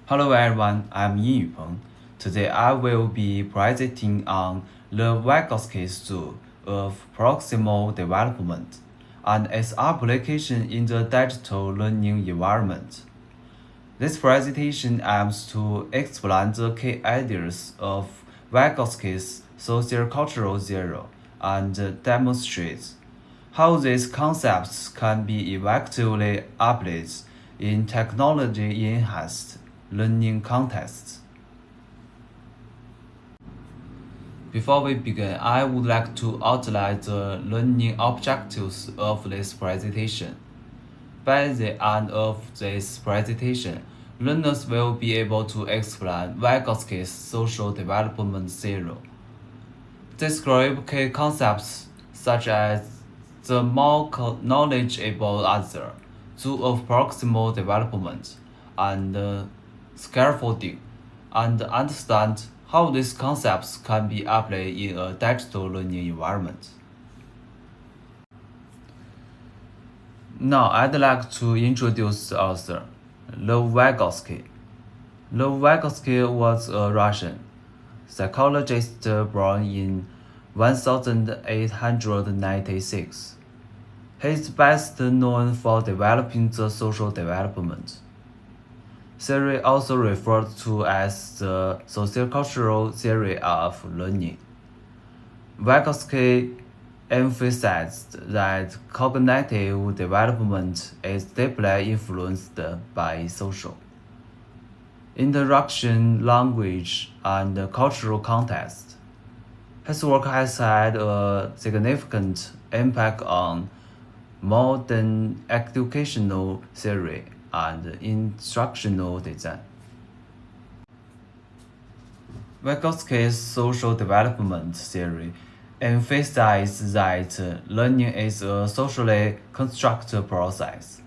Hello everyone, I'm Yin Yupeng. Today I will be presenting on the Vygotsky Zoo of proximal development and its application in the digital learning environment. This presentation aims to explain the key ideas of Vygotsky's social-cultural theory and demonstrates how these concepts can be effectively applied in technology-enhanced learning contexts. Before we begin, I would like to outline the learning objectives of this presentation. By the end of this presentation, learners will be able to explain Vygotsky's social development theory, describe key concepts such as the more knowledgeable other, zoo of proximal development, and scaffolding, and understand how these concepts can be applied in a digital learning environment. Now I'd like to introduce the author, Lev Vygotsky. Lev Vygotsky was a Russian psychologist born in 1896. He is best known for developing the social development theory, also referred to as the sociocultural theory of learning. Vygotsky emphasized that cognitive development is deeply influenced by social interaction, language, and cultural context. His work has had a significant impact on modern educational theory and instructional design. Vygotsky's social development theory emphasizes that learning is a socially constructed process.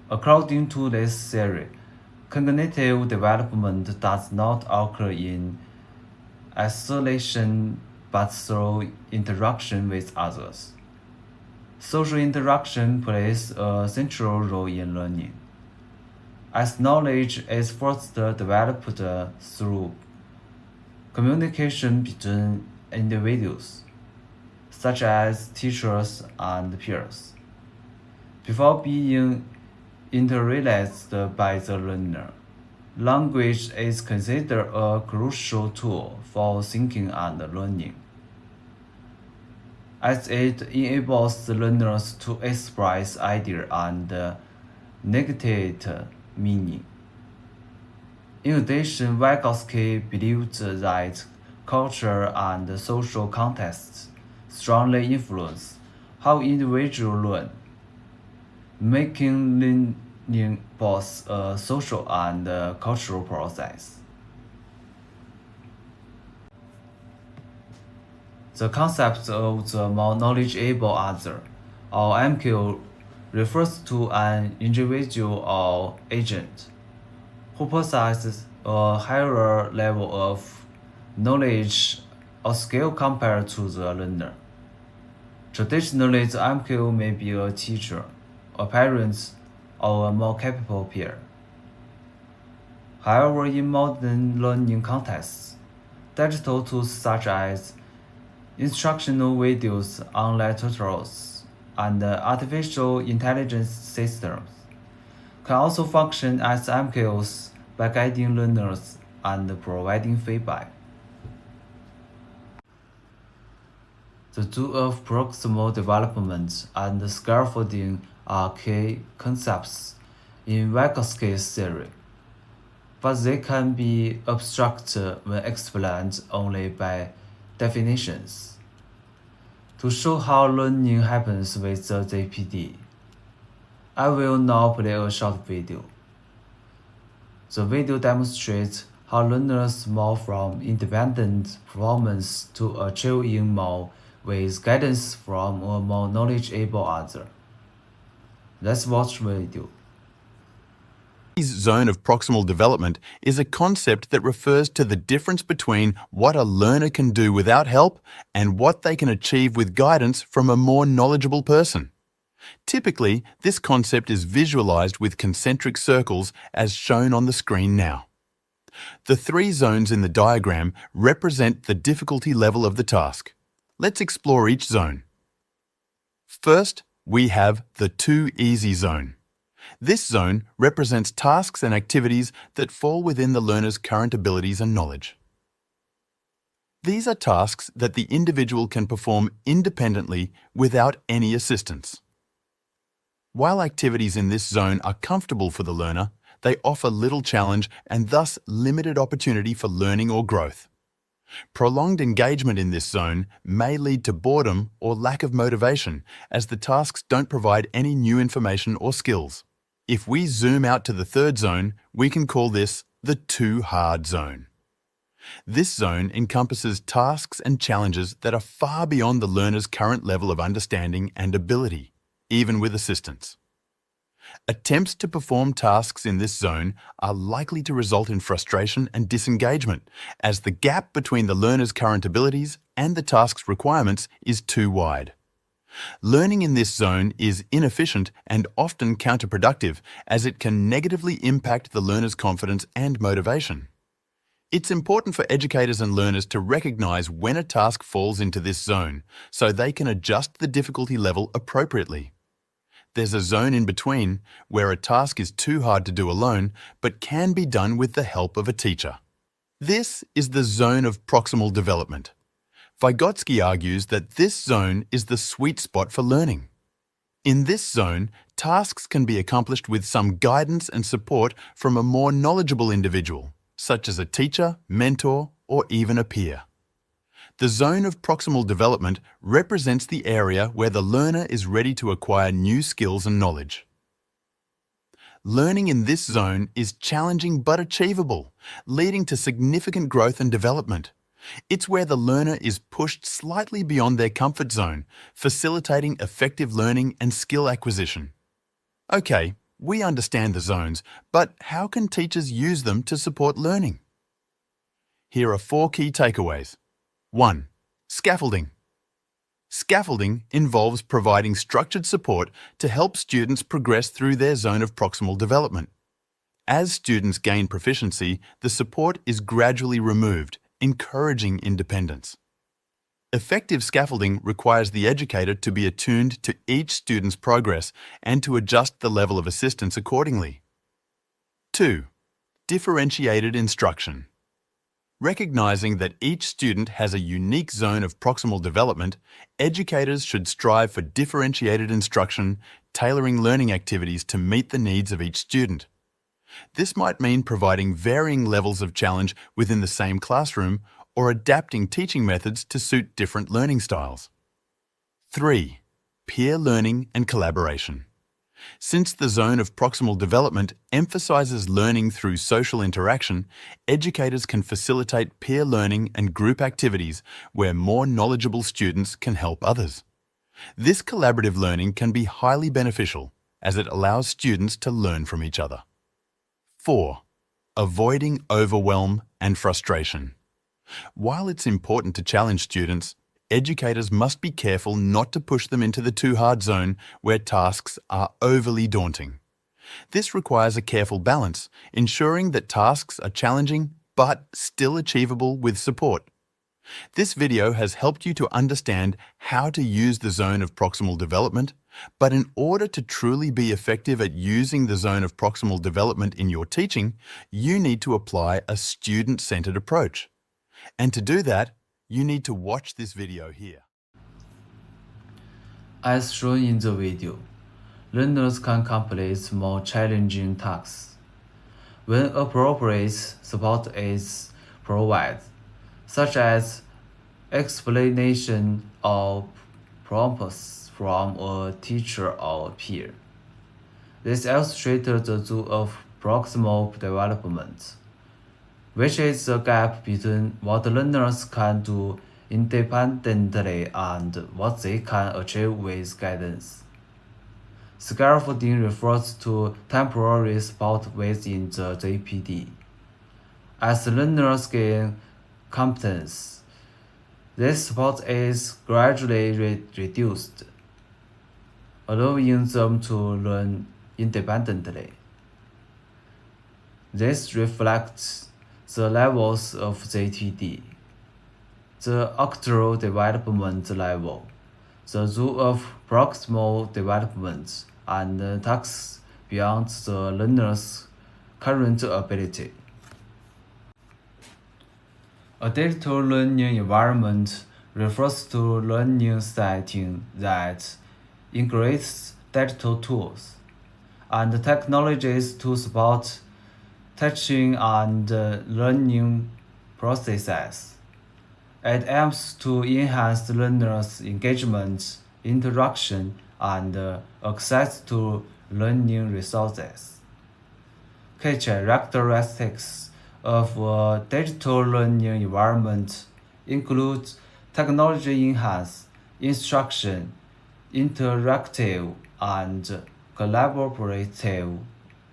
According to this theory, cognitive development does not occur in isolation but through interaction with others. Social interaction plays a central role in learning, as knowledge is first developed through communication between individuals, such as teachers and peers, before being internalized by the learner. Language is considered a crucial tool for thinking and learning, as it enables the learners to express ideas and negate meaning. In addition, Vygotsky believed that culture and social contexts strongly influence how individuals learn, making learning both a social and cultural process. The concept of the more knowledgeable other, or MQ, refers to an individual or agent who possesses a higher level of knowledge or skill compared to the learner. Traditionally, the MQ may be a teacher, a parent, or a more capable peer. However, in modern learning contexts, digital tools such as instructional videos, online tutorials, and artificial intelligence systems can also function as MQs by guiding learners and providing feedback. The two of proximal development and scaffolding are key concepts in Vygotsky's theory, but they can be abstract when explained only by definitions. To show how learning happens with the ZPD, I will now play a short video. The video demonstrates how learners move from independent performance to achieving more with guidance from a more knowledgeable other. Let's watch the video. Zone of proximal development is a concept that refers to the difference between what a learner can do without help and what they can achieve with guidance from a more knowledgeable person. Typically, this concept is visualized with concentric circles as shown on the screen now. The three zones in the diagram represent the difficulty level of the task. Let's explore each zone. First, we have the too easy zone. This zone represents tasks and activities that fall within the learner's current abilities and knowledge. These are tasks that the individual can perform independently without any assistance. While activities in this zone are comfortable for the learner, they offer little challenge and thus limited opportunity for learning or growth. Prolonged engagement in this zone may lead to boredom or lack of motivation, as the tasks don't provide any new information or skills. If we zoom out to the third zone, we can call this the too hard zone. This zone encompasses tasks and challenges that are far beyond the learner's current level of understanding and ability, even with assistance. Attempts to perform tasks in this zone are likely to result in frustration and disengagement, as the gap between the learner's current abilities and the task's requirements is too wide. Learning in this zone is inefficient and often counterproductive, as it can negatively impact the learner's confidence and motivation. It's important for educators and learners to recognize when a task falls into this zone, so they can adjust the difficulty level appropriately. There's a zone in between where a task is too hard to do alone, but can be done with the help of a teacher. This is the zone of proximal development. Vygotsky argues that this zone is the sweet spot for learning. In this zone, tasks can be accomplished with some guidance and support from a more knowledgeable individual, such as a teacher, mentor, or even a peer. The zone of proximal development represents the area where the learner is ready to acquire new skills and knowledge. Learning in this zone is challenging but achievable, leading to significant growth and development. It's where the learner is pushed slightly beyond their comfort zone, facilitating effective learning and skill acquisition. Okay, we understand the zones, but how can teachers use them to support learning? Here are 4 key takeaways. 1. Scaffolding. Scaffolding involves providing structured support to help students progress through their zone of proximal development. As students gain proficiency, the support is gradually removed, encouraging independence. Effective scaffolding requires the educator to be attuned to each student's progress and to adjust the level of assistance accordingly. 2. Differentiated instruction. Recognizing that each student has a unique zone of proximal development, educators should strive for differentiated instruction, tailoring learning activities to meet the needs of each student. This might mean providing varying levels of challenge within the same classroom or adapting teaching methods to suit different learning styles. 3. Peer learning and collaboration. Since the zone of proximal development emphasizes learning through social interaction, educators can facilitate peer learning and group activities where more knowledgeable students can help others. This collaborative learning can be highly beneficial as it allows students to learn from each other. 4. Avoiding overwhelm and frustration. While it's important to challenge students, educators must be careful not to push them into the too hard zone where tasks are overly daunting. This requires a careful balance, ensuring that tasks are challenging but still achievable with support. This video has helped you to understand how to use the zone of proximal development, but in order to truly be effective at using the zone of proximal development in your teaching, you need to apply a student-centered approach. And to do that, you need to watch this video here. As shown in the video, learners can complete more challenging tasks when appropriate support is provided, such as explanation of prompts from a teacher or peer. This illustrates the zone of proximal development, which is the gap between what learners can do independently and what they can achieve with guidance. Scaffolding refers to temporary support within the ZPD. As learners gain competence, this support is gradually reduced. allowing them to learn independently. This reflects the levels of ZTD: the actual development level, the rule of proximal development, and tasks beyond the learner's current ability. A digital learning environment refers to learning setting that integrates digital tools and technologies to support teaching and learning processes. It aims to enhance learners' engagement, interaction, and access to learning resources. Key characteristics of a digital learning environment include technology-enhanced instruction, interactive and collaborative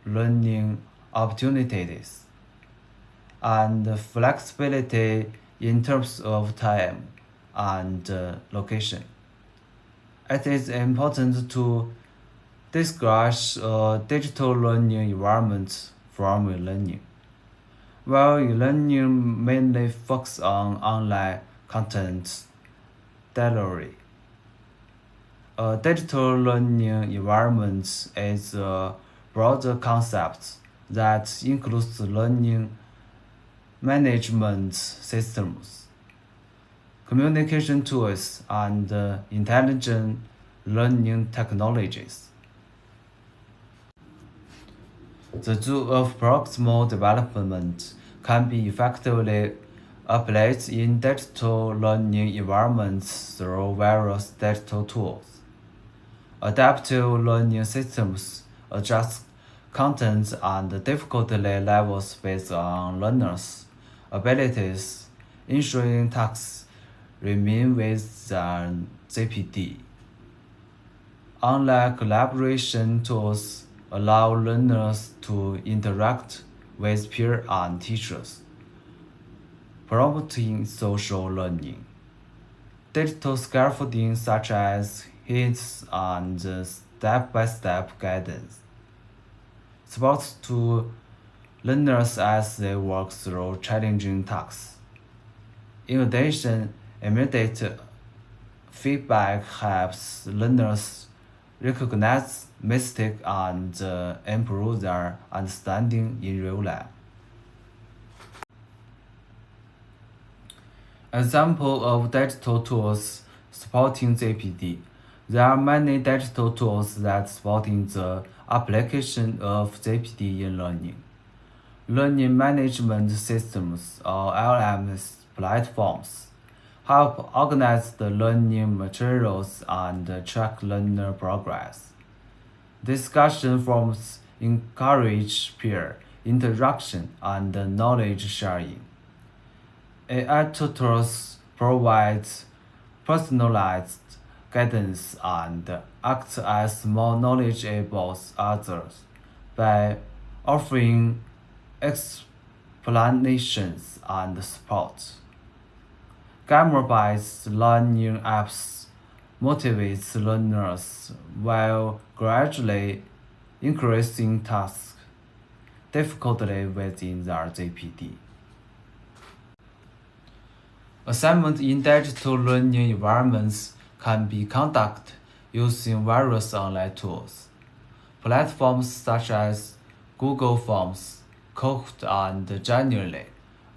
learning opportunities, and flexibility in terms of time and location. It is important to distinguish a digital learning environment from e-learning. While e-learning mainly focuses on online content delivery, a digital learning environment is a broader concept that includes learning management systems, communication tools, and intelligent learning technologies. The tool of proximal development can be effectively applied in digital learning environments through various digital tools. Adaptive learning systems adjust content and difficulty levels based on learners' abilities, ensuring tasks remain within ZPD. Online collaboration tools allow learners to interact with peers and teachers, promoting social learning. Digital scaffolding such as hints and step-by-step guidance supports to learners as they work through challenging tasks. In addition, immediate feedback helps learners recognize mistakes and improve their understanding in real life. Example of digital tools supporting ZPD. There are many digital tools that supporting the application of ZPD in learning. Learning management systems or LMS platforms help organize the learning materials and track learner progress. Discussion forums encourage peer interaction and knowledge sharing. AI tutors provide personalized guidance and act as more knowledgeable others by offering explanations and support. Gamma-based learning apps motivates learners while gradually increasing task difficulty within their ZPD. Assignment in digital learning environments can be conducted using various online tools. Platforms such as Google Forms, Kahoot, and Genially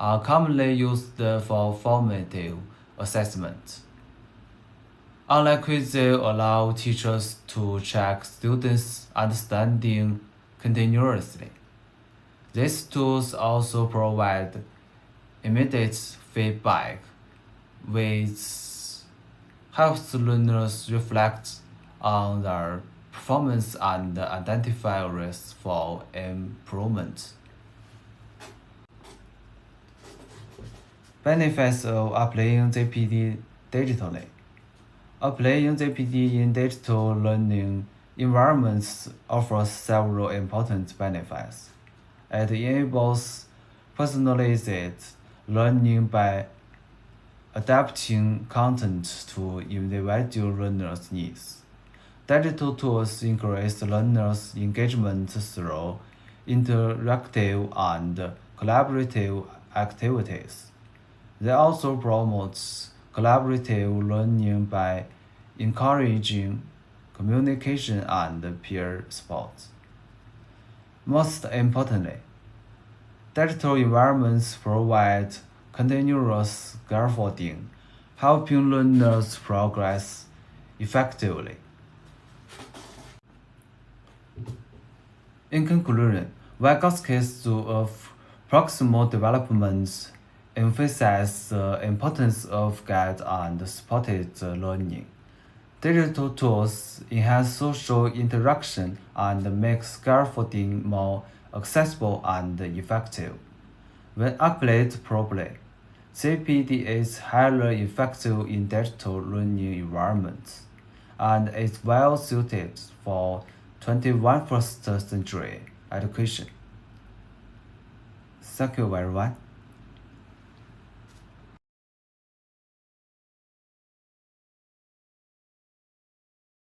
are commonly used for formative assessment. Online quizzes allow teachers to check students' understanding continuously. These tools also provide immediate feedback, which helps learners reflect on their performance and identify areas for improvement. Benefits of applying ZPD digitally. Applying ZPD in digital learning environments offers several important benefits. It enables personalized learning by adapting content to individual learners' needs. Digital tools increase learners' engagement through interactive and collaborative activities. They also promote collaborative learning by encouraging communication and peer support. Most importantly, digital environments provide continuous scaffolding, helping learners progress effectively. In conclusion, Vygotsky's Zoo of Proximal Development emphasizes the importance of guided and supported learning. Digital tools enhance social interaction and make scaffolding more accessible and effective. When applied properly, CPD is highly effective in digital learning environments and is well suited for 21st century education. Thank you very much.